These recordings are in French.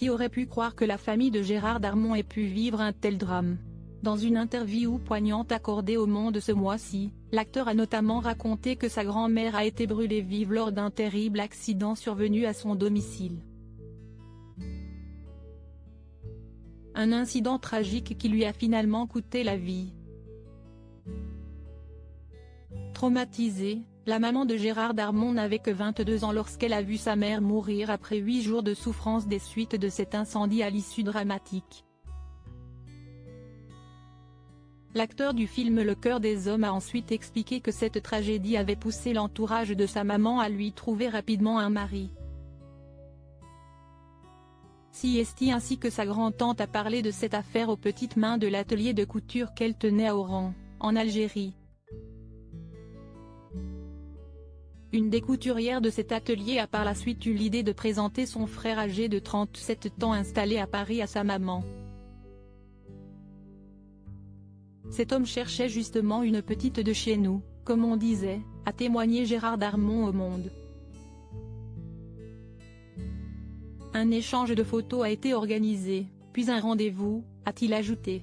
Qui aurait pu croire que la famille de Gérard Darmon ait pu vivre un tel drame? Dans une interview poignante accordée au Monde ce mois-ci, l'acteur a notamment raconté que sa grand-mère a été brûlée vive lors d'un terrible accident survenu à son domicile. Un incident tragique qui lui a finalement coûté la vie. Traumatisée, la maman de Gérard Darmon n'avait que 22 ans lorsqu'elle a vu sa mère mourir après 8 jours de souffrance des suites de cet incendie à l'issue dramatique. L'acteur du film Le Cœur des hommes a ensuite expliqué que cette tragédie avait poussé l'entourage de sa maman à lui trouver rapidement un mari. Siesti ainsi que sa grand-tante a parlé de cette affaire aux petites mains de l'atelier de couture qu'elle tenait à Oran, en Algérie. Une des couturières de cet atelier a par la suite eu l'idée de présenter son frère âgé de 37 ans installé à Paris à sa maman. Cet homme cherchait justement une petite de chez nous, comme on disait, a témoigné Gérard Darmon au Monde. Un échange de photos a été organisé, puis un rendez-vous, a-t-il ajouté.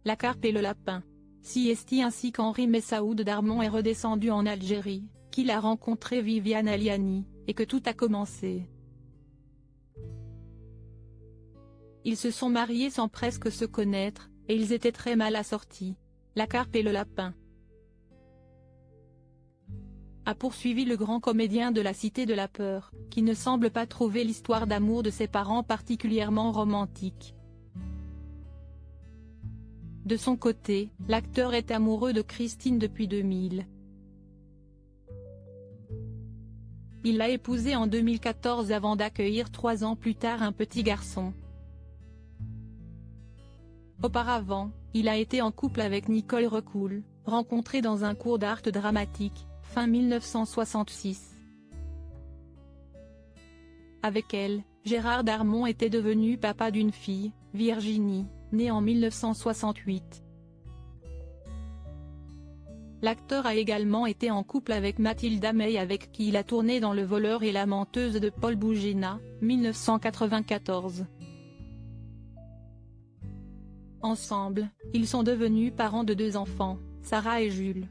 La carpe et le lapin. Siesti ainsi qu'Henri Messaoud Darmon est redescendu en Algérie, qu'il a rencontré Viviane Aliani, et que tout a commencé. Ils se sont mariés sans presque se connaître, et ils étaient très mal assortis. La carpe et le lapin. A poursuivi le grand comédien de la Cité de la Peur, qui ne semble pas trouver l'histoire d'amour de ses parents particulièrement romantique. De son côté, l'acteur est amoureux de Christine depuis 2000. Il l'a épousée en 2014 avant d'accueillir 3 ans plus tard un petit garçon. Auparavant, il a été en couple avec Nicole Recoul, rencontrée dans un cours d'art dramatique, fin 1966. Avec elle, Gérard Darmon était devenu papa d'une fille, Virginie, née en 1968. L'acteur a également été en couple avec Mathilda May avec qui il a tourné dans Le voleur et la menteuse de Paul Bougena, 1994. Ensemble, ils sont devenus parents de 2 enfants, Sarah et Jules.